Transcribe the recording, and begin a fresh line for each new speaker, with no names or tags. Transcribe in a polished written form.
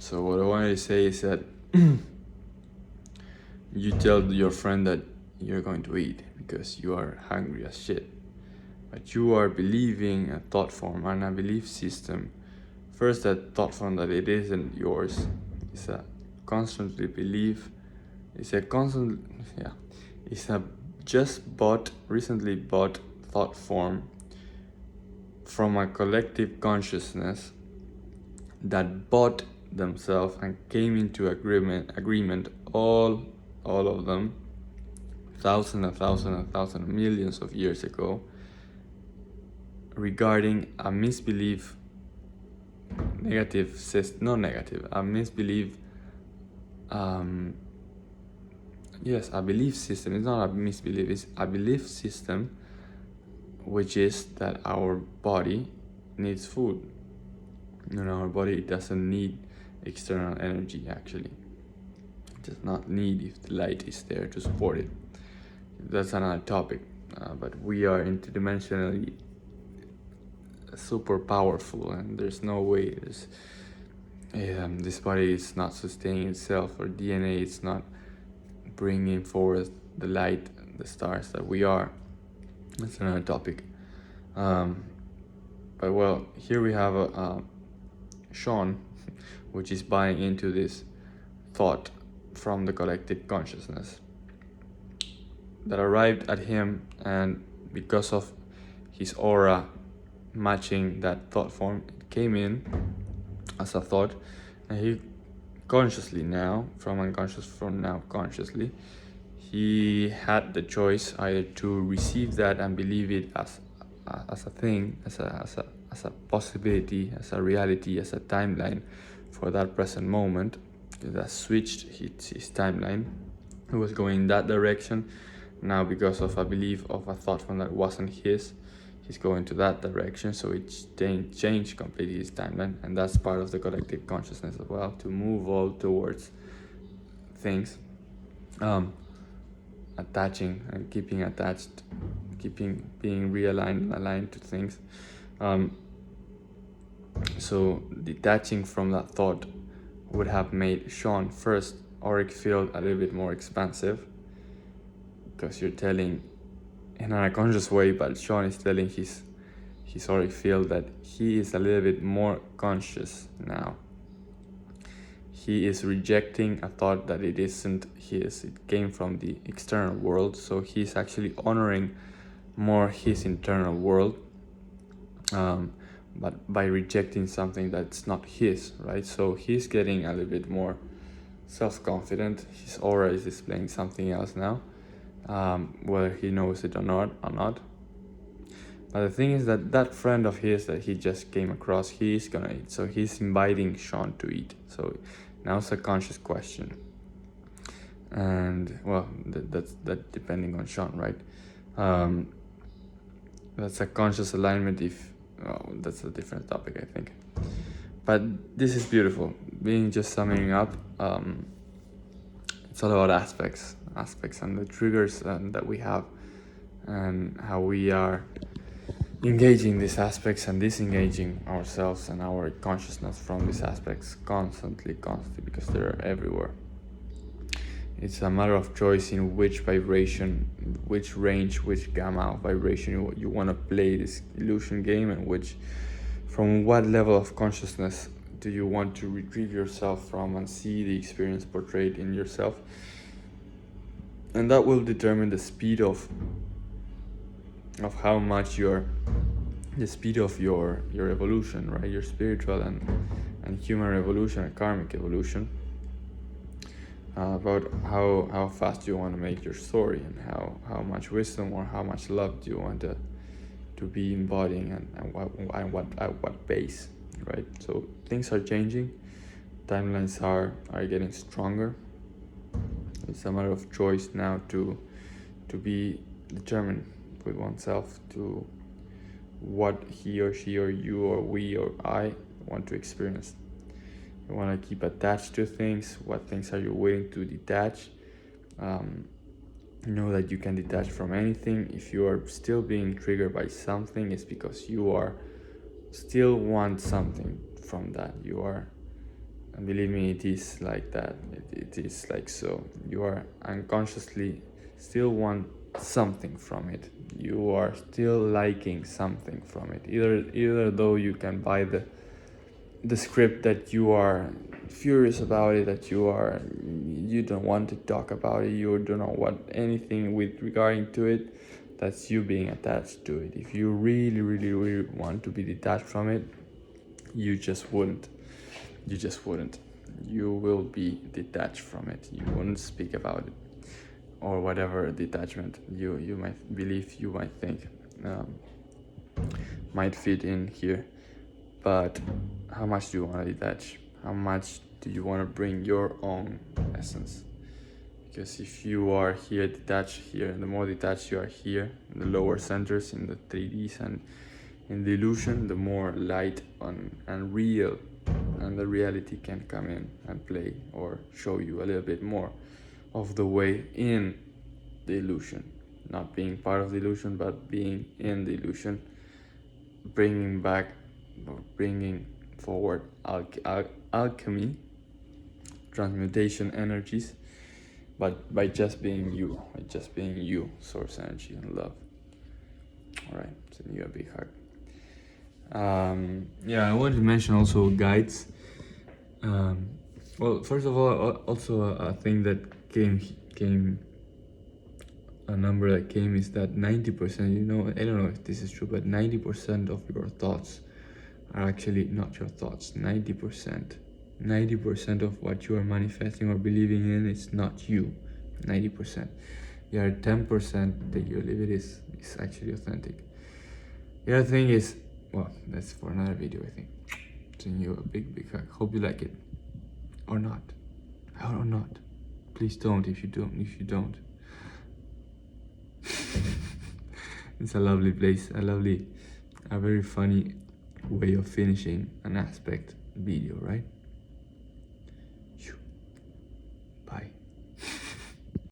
So what I wanted to say is that you tell your friend that you're going to eat because you are hungry as shit. But you are believing a thought form and a belief system. First, that thought form that it isn't yours. It's a constantly belief. It's a constant, yeah. It's a recently bought thought form from a collective consciousness that bought themselves and came into agreement all of them thousands, millions of years ago regarding a misbelief, a misbelief, a belief system. It's not a misbelief, it's a belief system, which is that our body needs food. Our body doesn't need external energy, actually. It does not need if the light is there to support it. That's another topic, but we are interdimensionally super powerful, and there's no way this body is not sustaining itself, or DNA is not bringing forth the light, the stars that we are. That's another topic. But well, here we have Sean, which is buying into this thought from the collective consciousness that arrived at him, and because of his aura matching that thought form, it came in as a thought, and he consciously now, from unconscious from now consciously, he had the choice either to receive that and believe it as a thing, as a possibility, as a reality, as a timeline for that present moment. That switched his timeline. He was going in that direction. Now, because of a belief of a thought form that wasn't his, he's going to that direction. So it changed completely his timeline, and that's part of the collective consciousness as well, to move all towards things, attaching and keeping attached, being realigned and aligned to things. So detaching from that thought would have made Sean first auric field a little bit more expansive, because you're telling in an unconscious way, but Sean is telling his auric field that he is a little bit more conscious now. He is rejecting a thought that it isn't his, it came from the external world, so he's actually honoring more his internal world, but by rejecting something that's not his, right? So he's getting a little bit more self-confident. His aura is displaying something else now, whether he knows it or not. But the thing is that friend of his that he just came across, he's gonna eat. So he's inviting Sean to eat. So now it's a conscious question. And well, that's depending on Sean, right? That's a conscious alignment. That's a different topic, I think. But this is beautiful. Being just summing up, it's all about aspects and the triggers that we have, and how we are engaging these aspects and disengaging ourselves and our consciousness from these aspects constantly, because they're everywhere. It's a matter of choice in which vibration, which range, which gamma of vibration you want to play this illusion game, and from what level of consciousness do you want to retrieve yourself from and see the experience portrayed in yourself. And that will determine the speed of how much the speed of your evolution, right? Your spiritual and human evolution and karmic evolution. About how fast you want to make your story, and how much wisdom or how much love do you want to be embodying, and what base, right? So things are changing, timelines are getting stronger. It's a matter of choice now to be determined with oneself to what he or she or you or we or I want to experience. You want to keep attached to things. What things are you willing to detach? Know that you can detach from anything. If you are still being triggered by something, it's because you are still want something from that. You are And believe me, it is like that. It is like so. You are unconsciously still want something from it. You are still liking something from it. Either though you can buy the script that you are furious about it, that you don't want to talk about it, you do not want anything with regarding to it, that's you being attached to it. If you really want to be detached from it, you just wouldn't. You will be detached from it. You wouldn't speak about it, or whatever detachment you might believe, you might think might fit in here. But how much do you want to detach? How much do you want to bring your own essence? Because if you are here detached here, the more detached you are here in the lower centers, in the 3Ds and in the illusion, the more light and real and the reality can come in and play, or show you a little bit more of the way in the illusion. Not being part of the illusion, but being in the illusion, bringing forward alchemy, transmutation energies, but by just being you, source energy and love. All right, sending you a big hug. Yeah, I wanted to mention also guides. Well, first of all, also a thing that came a number that came is that 90%, you know, I don't know if this is true, but 90% of your thoughts are actually not your thoughts. 90% of what you are manifesting or believing in is not you. 90%. The other 10% that you live it is actually authentic. The other thing is, well, that's for another video, I think. Sending you a big hug. Hope you like it. Or not. Or not. Please don't if you don't. It's a lovely place, a very funny way of finishing an aspect video, right?